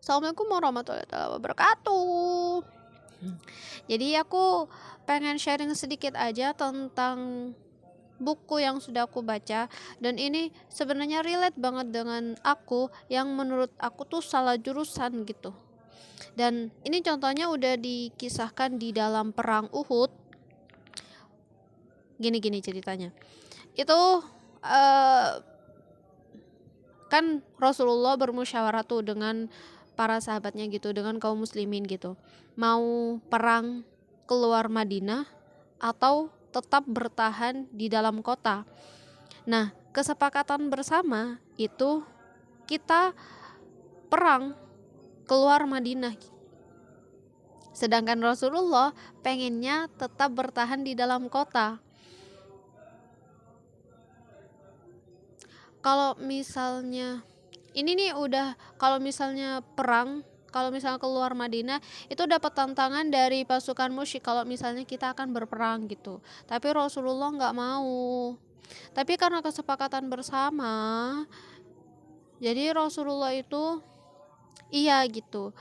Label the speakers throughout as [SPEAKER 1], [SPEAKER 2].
[SPEAKER 1] Assalamualaikum warahmatullahi wabarakatuh. Jadi aku pengen sharing sedikit aja tentang buku yang sudah aku baca, dan ini sebenarnya relate banget dengan aku yang menurut aku tuh salah jurusan gitu. Dan ini contohnya udah dikisahkan di dalam perang Uhud. Gini ceritanya. Itu kan Rasulullah bermusyawarah tuh dengan para sahabatnya gitu, dengan kaum muslimin gitu, mau perang keluar Madinah atau tetap bertahan di dalam kota. Nah, kesepakatan bersama itu kita perang keluar Madinah, sedangkan Rasulullah pengennya tetap bertahan di dalam kota. Kalau misalnya ini nih udah, kalau misalnya perang, kalau misalnya keluar Madinah itu dapat tantangan dari pasukan musyrik kalau misalnya kita akan berperang gitu. Tapi Rasulullah nggak mau. Tapi karena kesepakatan bersama, jadi Rasulullah itu iya gitu.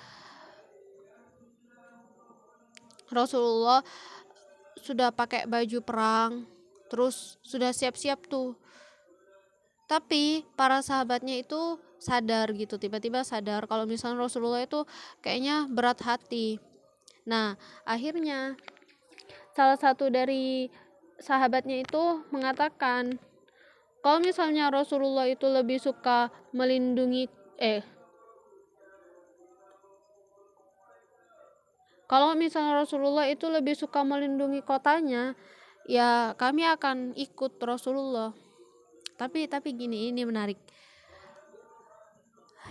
[SPEAKER 1] Rasulullah sudah pakai baju perang, terus sudah siap-siap tuh. Tapi para sahabatnya itu sadar gitu, tiba-tiba sadar kalau misalnya Rasulullah itu kayaknya berat hati. Nah, akhirnya salah satu dari sahabatnya itu mengatakan, kalau misalnya Rasulullah itu lebih suka melindungi kalau misalnya Rasulullah itu lebih suka melindungi kotanya, ya kami akan ikut Rasulullah. Tapi gini, ini menarik.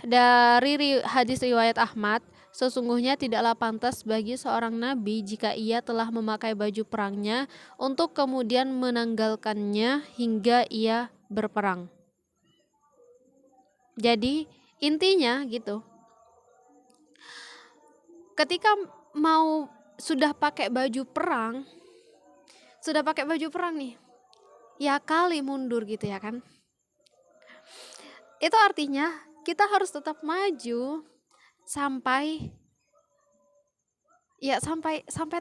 [SPEAKER 1] Dari hadis riwayat Ahmad, sesungguhnya tidaklah pantas bagi seorang nabi jika ia telah memakai baju perangnya untuk kemudian menanggalkannya hingga ia berperang. Jadi intinya gitu, ketika mau sudah pakai baju perang nih, ya kali mundur gitu ya kan. Itu artinya kita harus tetap maju sampai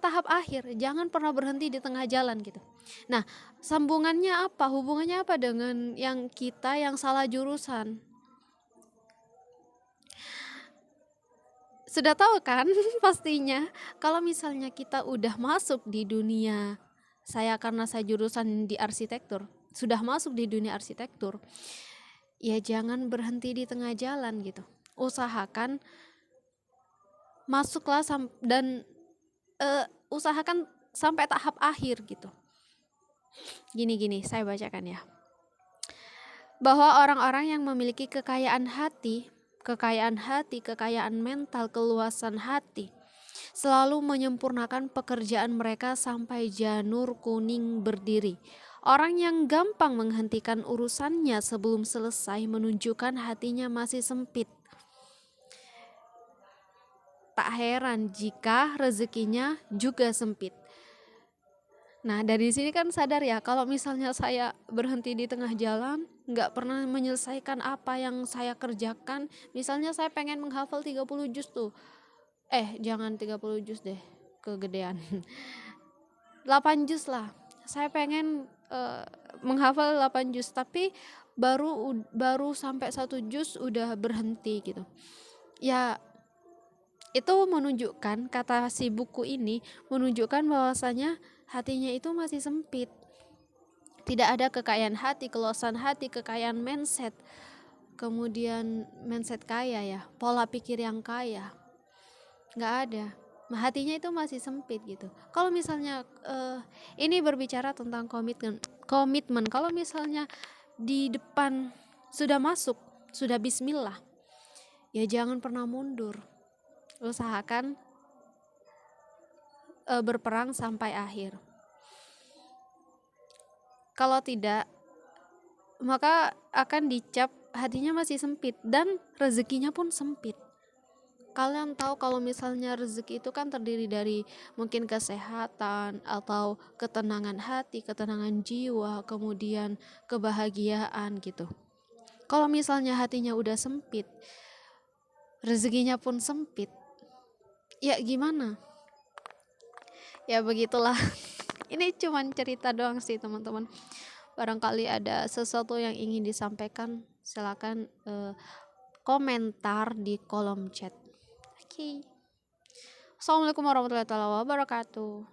[SPEAKER 1] tahap akhir, jangan pernah berhenti di tengah jalan gitu. Nah, sambungannya apa? Hubungannya apa dengan yang kita yang salah jurusan? Sudah tahu kan pastinya, kalau misalnya kita udah masuk di dunia, karena saya jurusan di arsitektur, sudah masuk di dunia arsitektur, ya jangan berhenti di tengah jalan gitu. Usahakan masuklah dan usahakan sampai tahap akhir gitu. Gini, saya bacakan ya. Bahwa orang-orang yang memiliki kekayaan mental, keluasan hati, selalu menyempurnakan pekerjaan mereka sampai janur kuning berdiri. Orang yang gampang menghentikan urusannya sebelum selesai menunjukkan hatinya masih sempit. Tak heran jika rezekinya juga sempit. Nah, dari sini kan sadar ya, kalau misalnya saya berhenti di tengah jalan, nggak pernah menyelesaikan apa yang saya kerjakan. Misalnya saya pengen menghafal 30 juz tuh. Jangan 30 juz deh, kegedean. 8 juz lah. Saya pengen menghafal 8 juz, tapi baru sampai 1 juz udah berhenti gitu. Ya, itu menunjukkan, kata si buku ini menunjukkan bahwasanya hatinya itu masih sempit. Tidak ada kekayaan hati, keluasan hati, kekayaan mindset, kemudian mindset kaya ya, pola pikir yang kaya, nggak ada. Hatinya itu masih sempit gitu. Kalau misalnya ini berbicara tentang komitmen. Kalau misalnya di depan sudah masuk, sudah bismillah, ya jangan pernah mundur. Usahakan berperang sampai akhir. Kalau tidak, maka akan dicap hatinya masih sempit dan rezekinya pun sempit. Kalian tahu kalau misalnya rezeki itu kan terdiri dari mungkin kesehatan atau ketenangan hati, ketenangan jiwa, kemudian kebahagiaan gitu. Kalau misalnya hatinya udah sempit, rezekinya pun sempit. Ya gimana? Ya begitulah. Ini cuman cerita doang sih teman-teman. Barangkali ada sesuatu yang ingin disampaikan, silakan komentar di kolom chat. Oke. Assalamualaikum warahmatullahi wabarakatuh.